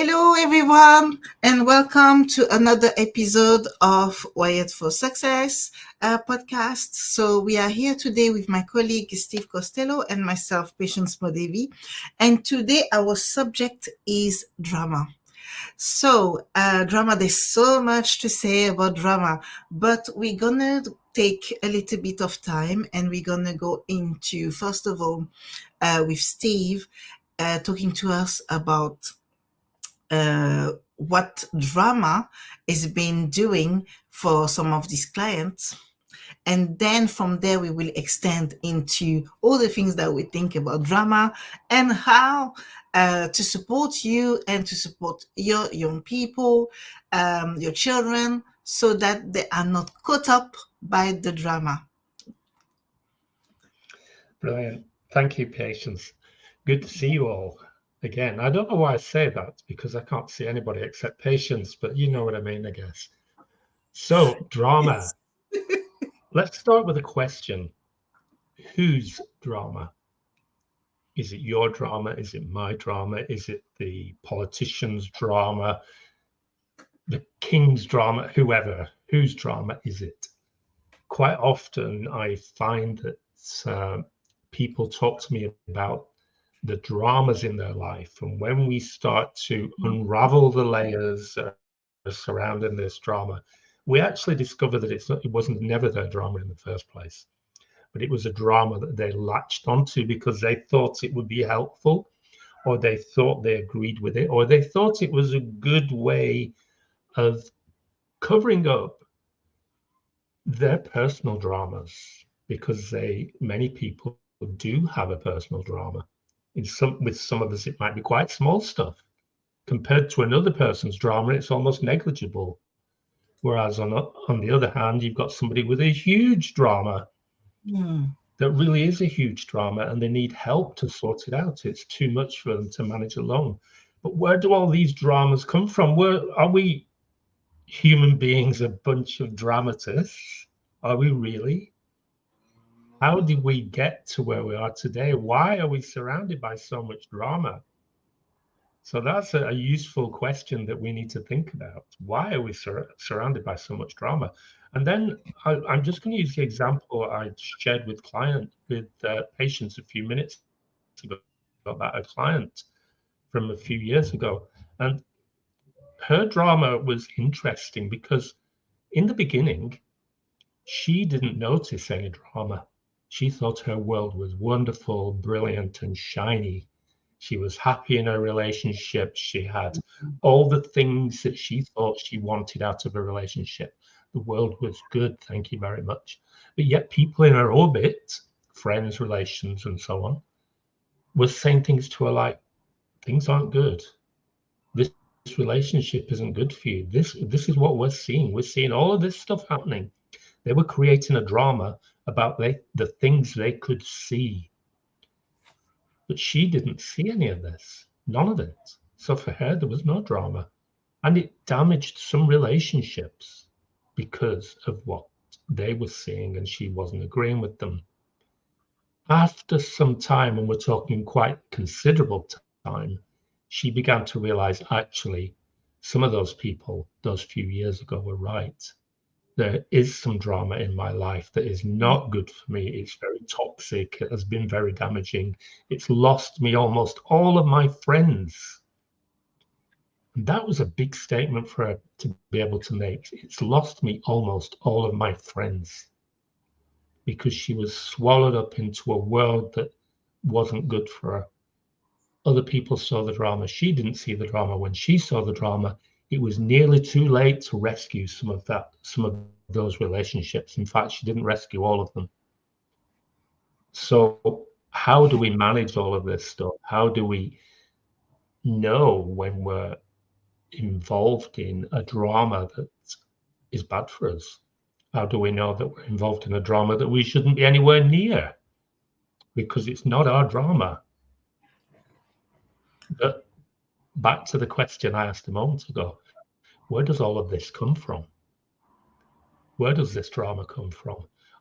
Hello, everyone, and welcome to another episode of Wired for Success podcast. So, we are here today with my colleague Steve Costello and myself, Patience Modevi. And today, our subject is drama. So, drama, there's so much to say about drama, but we're gonna take a little bit of time and we're gonna go into, first of all, with Steve, talking to us about what drama has been doing for some of these clients. And then from there, we will extend into all the things that we think about drama and how to support you and to support your young people, your children, so that they are not caught up by the drama. Brilliant. Thank you, Patience. Good to see you all again. I don't know why I say that because I can't see anybody except Patience, but you know what I mean, I guess. So, drama. Yes. Let's start with a question. Whose drama? Is it your drama? Is it my drama? Is it the politician's drama? The king's drama? Whoever. Whose drama is it? Quite often, I find that people talk to me about the dramas in their life. And when we start to unravel the layers surrounding this drama, we actually discover that it wasn't never their drama in the first place, but it was a drama that they latched onto because they thought it would be helpful, or they thought they agreed with it, or they thought it was a good way of covering up their personal dramas, because many people do have a personal drama. With some of us, it might be quite small stuff. Compared to another person's drama, it's almost negligible. Whereas on the other hand, you've got somebody with a huge drama that really is a huge drama, and they need help to sort it out. It's too much for them to manage alone. But where do all these dramas come from? Are we human beings a bunch of dramatists? Are we really? How did we get to where we are today? Why are we surrounded by so much drama? So that's a useful question that we need to think about. Why are we surrounded by so much drama? And then I'm just going to use the example I shared with patients a few minutes ago about a client from a few years ago. And her drama was interesting because in the beginning, she didn't notice any drama. She thought her world was wonderful, brilliant, and shiny. She was happy in her relationship. She had all the things that she thought she wanted out of a relationship. The world was good, thank you very much. But yet people in her orbit, friends, relations, and so on, were saying things to her like, things aren't good. This relationship isn't good for you. This is what we're seeing. We're seeing all of this stuff happening. They were creating a drama about the things they could see. But she didn't see any of this, none of it. So for her, there was no drama. And it damaged some relationships because of what they were seeing, and she wasn't agreeing with them. After some time, and we're talking quite considerable time, she began to realize actually some of those people those few years ago were right. There is some drama in my life that is not good for me. It's very toxic. It has been very damaging. It's lost me almost all of my friends. And that was a big statement for her to be able to make. It's lost me almost all of my friends, because she was swallowed up into a world that wasn't good for her. Other people saw the drama. She didn't see the drama. When she saw the drama, it was nearly too late to rescue some of those relationships. In fact, she didn't rescue all of them. So how do we manage all of this stuff? How do we know when we're involved in a drama that is bad for us? How do we know that we're involved in a drama that we shouldn't be anywhere near? Because it's not our drama. But back to the question I asked a moment ago, where does all of this come from? Where does this drama come from?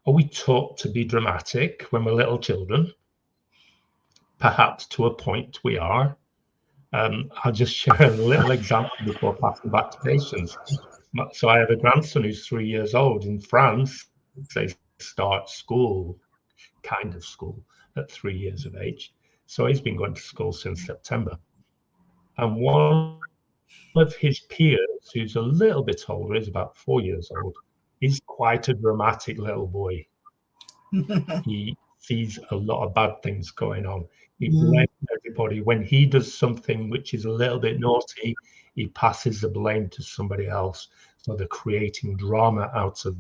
Are we taught to be dramatic when we're little children? Perhaps to a point we are. I'll just share a little example before passing back to patients. So I have a grandson who's 3 years old. In France, they start school, kind of school, at 3 years of age. So he's been going to school since September. And one of his peers, who's a little bit older, is about 4 years old, is quite a dramatic little boy. He sees a lot of bad things going on. He blames Mm. everybody. When he does something which is a little bit naughty, he passes the blame to somebody else. So they're creating drama out of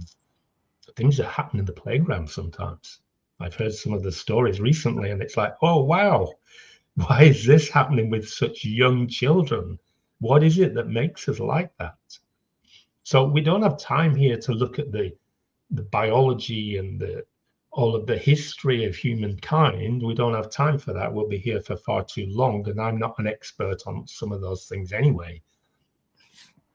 things that happen in the playground sometimes. I've heard some of the stories recently, and it's like, oh, wow, why is this happening with such young children? What is it that makes us like that? So we don't have time here to look at the biology and all of the history of humankind. We don't have time for that. We'll be here for far too long, and I'm not an expert on some of those things anyway.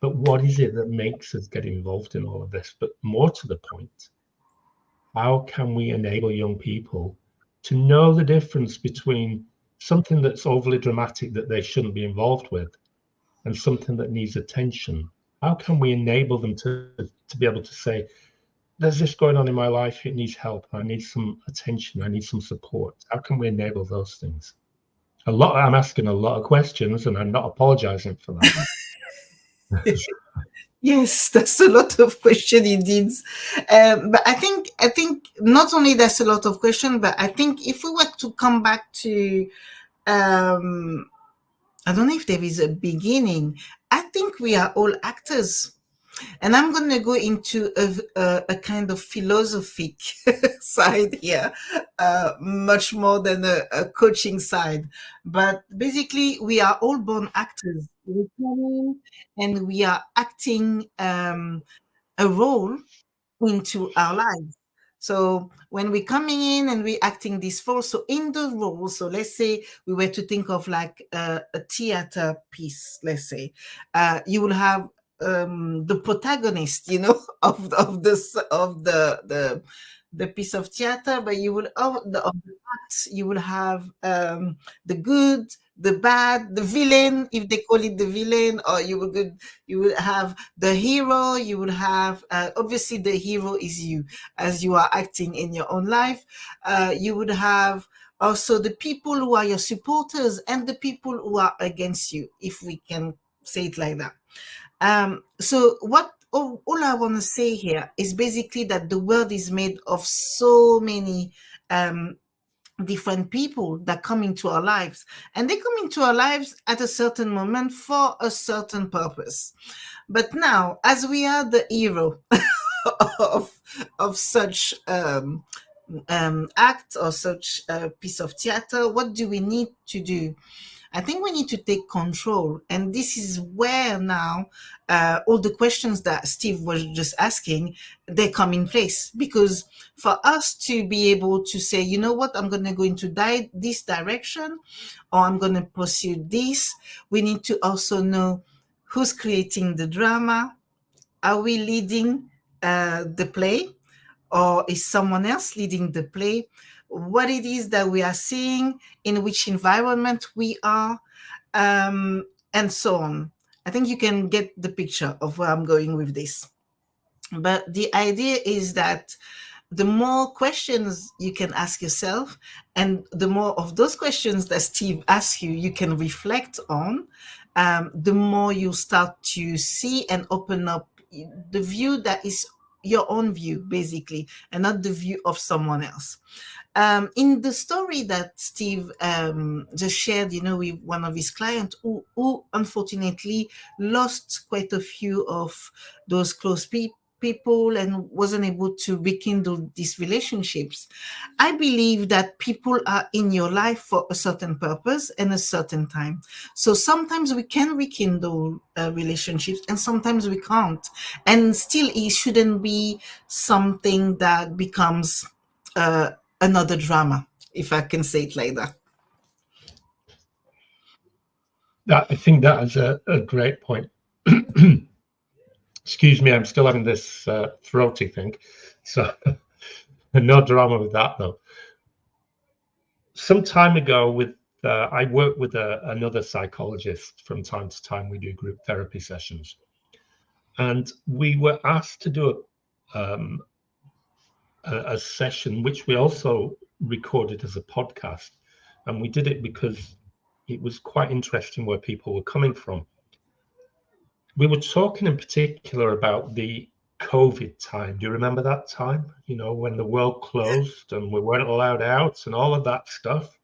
But what is it that makes us get involved in all of this? But more to the point, how can we enable young people to know the difference between something that's overly dramatic that they shouldn't be involved with and something that needs attention? How can we enable them to be able to say, there's this going on in my life, it needs help, I need some attention, I need some support? How can we enable those things? I'm asking a lot of questions, and I'm not apologizing for that. Yes, that's a lot of question indeed. But I think not only that's a lot of question, but I think if we were to come back to, um, I don't know if there is a beginning. I think we are all actors. And I'm going to go into a kind of philosophic side here, much more than a coaching side. But basically, we are all born actors. We come in and we are acting a role into our lives. So when we're coming in and we're acting this role, so in the role, so let's say we were to think of like a theater piece, let's say, you will have the protagonist, of the piece of theater, but you will of the acts, you will have the good, the bad, the villain, if they call it the villain, or you will have the hero, you will have obviously the hero is you as you are acting in your own life. You would have also the people who are your supporters and the people who are against you, if we can say it like that. So what all I want to say here is basically that the world is made of so many um, different people that come into our lives, and they come into our lives at a certain moment for a certain purpose. But now, as we are the hero of such act or such a piece of theater, what do we need to do? I think we need to take control. And this is where now all the questions that Steve was just asking, they come in place. Because for us to be able to say, you know what, I'm going to go into this direction, or I'm going to pursue this, we need to also know who's creating the drama. Are we leading the play? Or is someone else leading the play? What it is that we are seeing, in which environment we are, and so on. I think you can get the picture of where I'm going with this. But the idea is that the more questions you can ask yourself, and the more of those questions that Steve asks you, you can reflect on, the more you start to see and open up the view that is your own view, basically, and not the view of someone else. In the story that Steve just shared, with one of his clients who unfortunately lost quite a few of those close people and wasn't able to rekindle these relationships. I believe that people are in your life for a certain purpose and a certain time. So sometimes we can rekindle relationships and sometimes we can't. And still, it shouldn't be something that becomes another drama, if I can say it like that. I think that is a great point. Excuse me, I'm still having this throaty thing. So no drama with that, though. Some time ago, with I work with another psychologist from time to time. We do group therapy sessions, and we were asked to do a session which we also recorded as a podcast, and we did it because it was quite interesting where people were coming from. We were talking in particular about the COVID time. Do you remember that time? You know, when the world closed and we weren't allowed out and all of that stuff.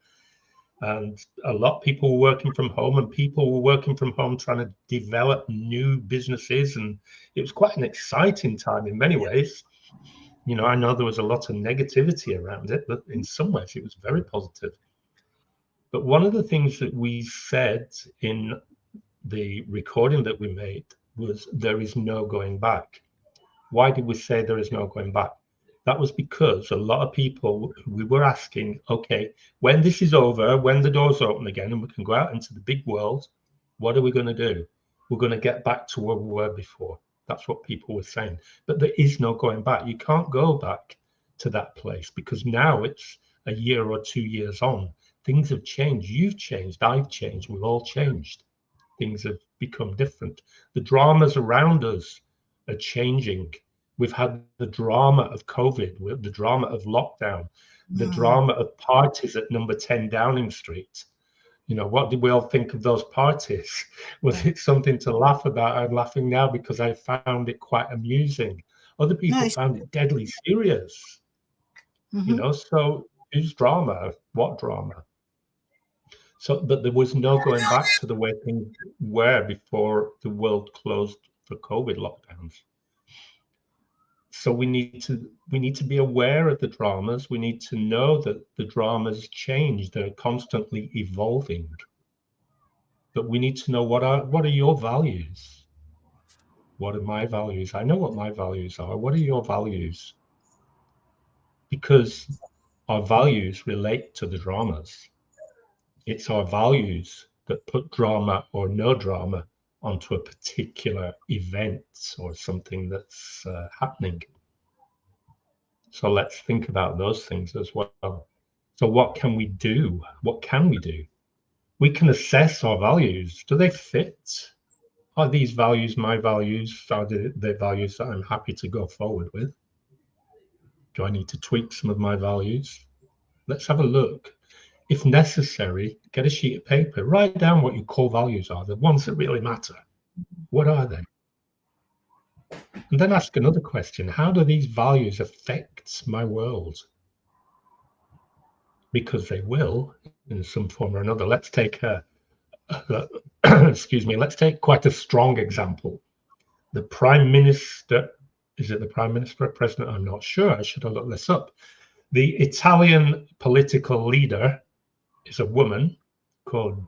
And a lot of people were working from home, and people were working from home trying to develop new businesses. And it was quite an exciting time in many ways. You know, I know there was a lot of negativity around it, but in some ways it was very positive. But one of the things that we said in the recording that we made was there is no going back. Why did we say there is no going back? That was because a lot of people, we were asking, okay, when this is over, when the doors open again and we can go out into the big world, what are we going to do? We're going to get back to where we were before. That's what people were saying. But there is no going back. You can't go back to that place because now it's a year or 2 years on. Things have changed. You've changed. I've changed. We've all changed. Things have become different. The dramas around us are changing. We've had the drama of COVID, the drama of lockdown, the drama of parties at number 10 Downing Street. You know, what did we all think of those parties? Was it something to laugh about? I'm laughing now because I found it quite amusing. Other people Nice. found it deadly serious. You know, so whose drama? What drama? So, but there was no going back to the way things were before the world closed for COVID lockdowns. So we need to be aware of the dramas. We need to know that the dramas change. They're constantly evolving. But we need to know what are your values? What are my values? I know what my values are. What are your values? Because our values relate to the dramas. It's our values that put drama or no drama onto a particular event or something that's happening. So let's think about those things as well. So what can we do? What can we do? We can assess our values. Do they fit? Are these values my values? Are they values that I'm happy to go forward with? Do I need to tweak some of my values? Let's have a look. If necessary, get a sheet of paper, write down what your core values are, the ones that really matter. What are they? And then ask another question. How do these values affect my world? Because they will in some form or another. Let's take excuse me, let's take quite a strong example. The Prime Minister, is it the Prime Minister or President? I'm not sure. I should have looked this up. The Italian political leader is a woman called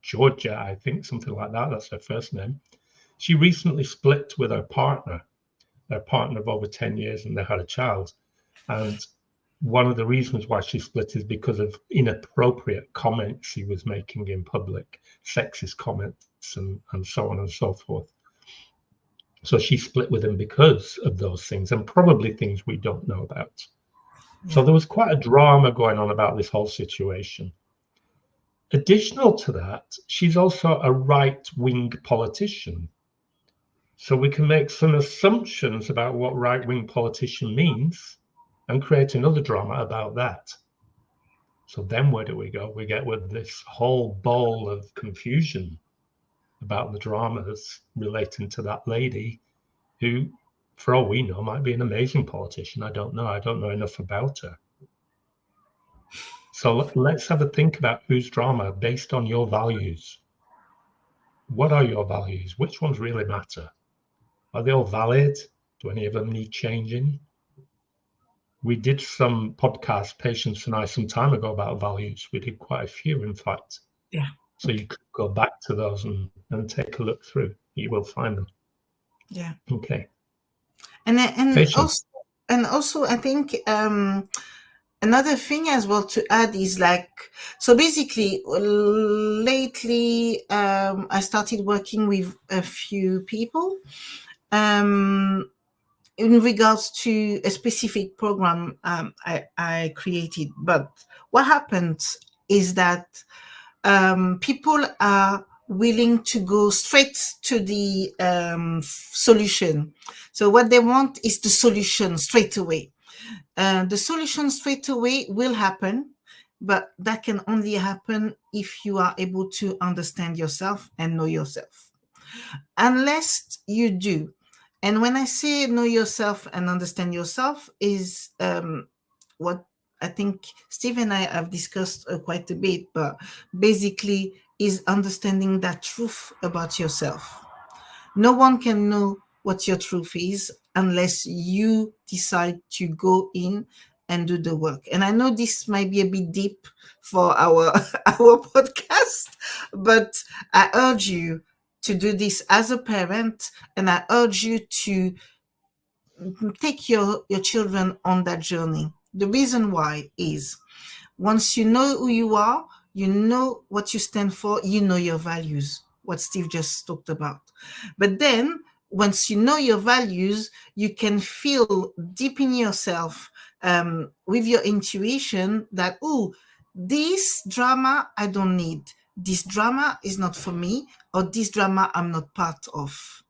Georgia, I think, something like that. That's her first name. She recently split with her partner of over 10 years, and they had a child. And one of the reasons why she split is because of inappropriate comments she was making in public, sexist comments, and so on and so forth. So she split with him because of those things, and probably things we don't know about. So there was quite a drama going on about this whole situation. Additional to that, she's also a right-wing politician. So we can make some assumptions about what right-wing politician means and create another drama about that. So then where do we go? We get with this whole bowl of confusion about the dramas relating to that lady who, for all we know, might be an amazing politician. I don't know. I don't know enough about her. So let's have a think about whose drama based on your values. What are your values? Which ones really matter? Are they all valid? Do any of them need changing? We did some podcast, Patience and I, some time ago about values. We did quite a few, in fact. Yeah. So you could go back to those and take a look through. You will find them. Yeah. Okay. And Patience. also I think another thing as well to add is like, so basically lately I started working with a few people in regards to a specific program I created. But what happened is that people are willing to go straight to the solution. So what they want is the solution straight away. The solution straight away will happen, but that can only happen if you are able to understand yourself and know yourself. Unless you do. And when I say know yourself and understand yourself, is what I think Steve and I have discussed quite a bit, but basically is understanding that truth about yourself. No one can know what your truth is unless you decide to go in and do the work. And I know this might be a bit deep for our our podcast, but I urge you to do this as a parent, and I urge you to take your children on that journey. The reason why is once you know who you are, you know what you stand for, you know your values, what Steve just talked about. But then, once you know your values, you can feel deep in yourself with your intuition that, oh, this drama I don't need. This drama is not for me, or this drama I'm not part of.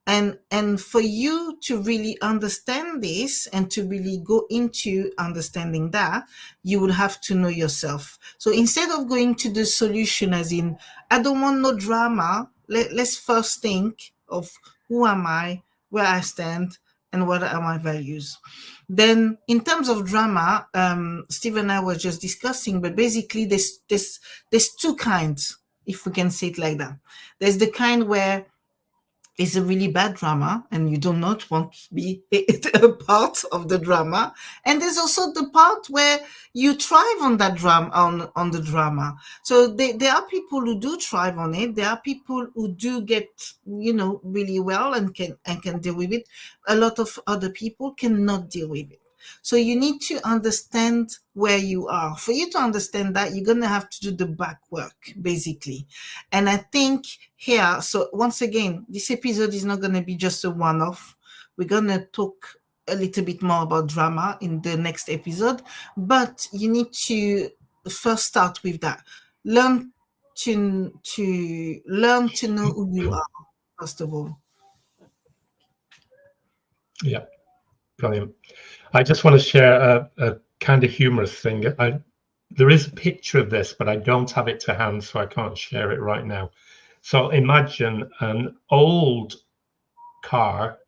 And for you to really understand this and to really go into understanding that, you would have to know yourself. So instead of going to the solution as in I don't want no drama, let's first think of who am I, where I stand, and what are my values. Then in terms of drama, Steve and I were just discussing, but basically there's two kinds, if we can say it like that. There's the kind where is a really bad drama and you do not want to be a part of the drama, and there's also the part where you thrive on that drama, on the drama. So there are people who do thrive on it, there are people who do get, really well and can deal with it. A lot of other people cannot deal with it. So you need to understand where you are. For you to understand that, you're going to have to do the back work, basically. And I think here, so once again, this episode is not going to be just a one-off. We're going to talk a little bit more about drama in the next episode, but you need to first start with that. Learn to know who you are, first of all. Yeah, brilliant. I just want to share a kind of humorous thing. There is a picture of this, but I don't have it to hand, so I can't share it right now. So imagine an old car.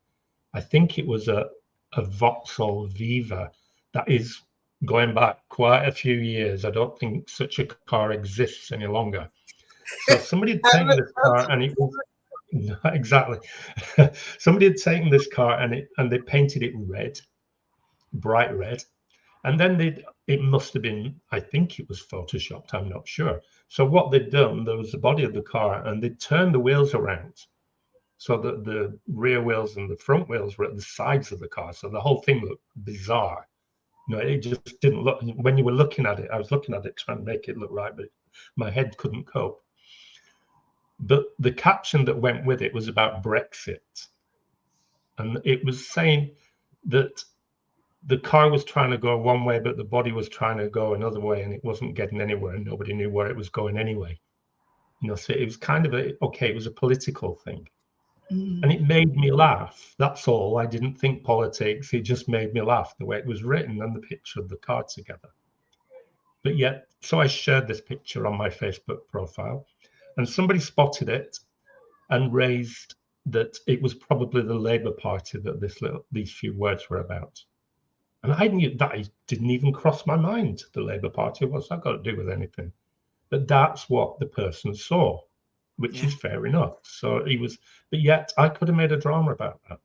I think it was a Vauxhall Viva that is going back quite a few years. I don't think such a car exists any longer. So somebody had taken this car and it was exactly. Somebody had taken this car and they painted it red, bright red, and then it must have been, I think it was photoshopped, I'm not sure. So what they'd done, there was the body of the car, and they'd turned the wheels around so that the rear wheels and the front wheels were at the sides of the car. So the whole thing looked bizarre. It just didn't look, when you were looking at it, I was looking at it trying to make it look right, but my head couldn't cope. But the caption that went with it was about Brexit. And it was saying that the car was trying to go one way, but the body was trying to go another way, and it wasn't getting anywhere, and nobody knew where it was going anyway. So it was kind of it was a political thing. And it made me laugh. That's all. I didn't think politics. It just made me laugh the way it was written and the picture of the car together. But yet, so I shared this picture on my Facebook profile, and somebody spotted it and raised that it was probably the Labour Party that these few words were about. And I knew that it didn't even cross my mind, the Labour Party. What's that got to do with anything? But that's what the person saw, which is fair enough. So but yet I could have made a drama about that.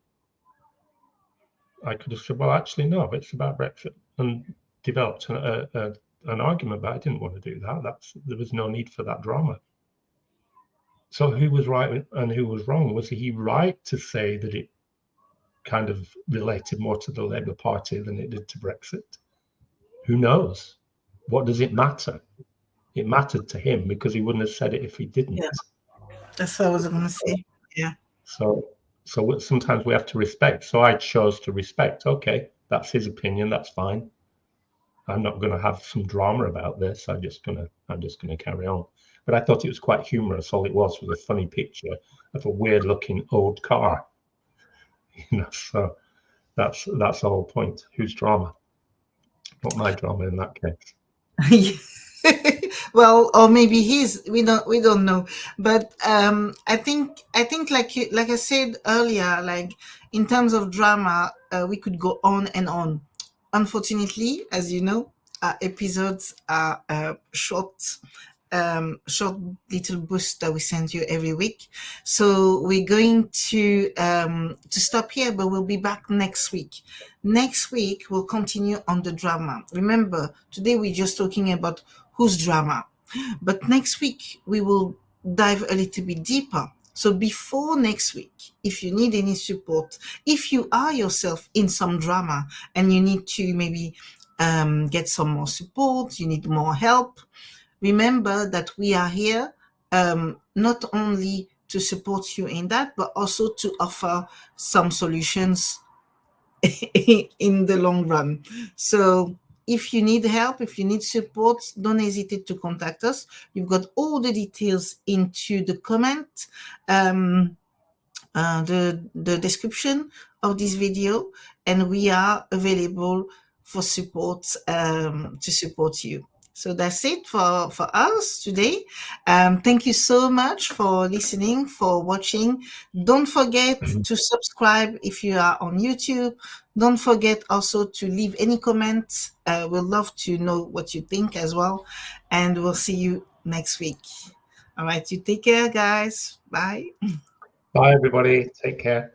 I could have said, well, actually, no, it's about Brexit, and developed an argument, but I didn't want to do that. There was no need for that drama. So who was right and who was wrong? Was he right to say that it kind of related more to the Labour Party than it did to Brexit? Who knows? What does it matter? It mattered to him because he wouldn't have said it if he didn't. Yeah, that's what I was going to say. Yeah. So sometimes we have to respect. So I chose to respect. Okay, that's his opinion. That's fine. I'm not going to have some drama about this. I'm just gonna carry on. But I thought it was quite humorous. All it was a funny picture of a weird-looking old car. So that's the whole point. Whose drama? Not my drama in that case. Well, or maybe his, we don't know. But I think like I said earlier, like in terms of drama, we could go on and on. Unfortunately, as you know, our episodes are short little boost that we send you every week. So we're going to stop here, but we'll be back next week. Next week we'll continue on the drama. Remember, today we're just talking about whose drama, but next week we will dive a little bit deeper. So before next week, if you need any support, if you are yourself in some drama and you need to maybe get some more support, you need more help, remember that we are here not only to support you in that, but also to offer some solutions in the long run. So if you need help, if you need support, don't hesitate to contact us. You've got all the details into the comment, the description of this video, and we are available for support, to support you. So that's it for us today. Thank you so much for listening, for watching. Don't forget to subscribe if you are on YouTube. Don't forget also to leave any comments. We'd love to know what you think as well. And we'll see you next week. All right, you take care, guys. Bye. Bye, everybody. Take care.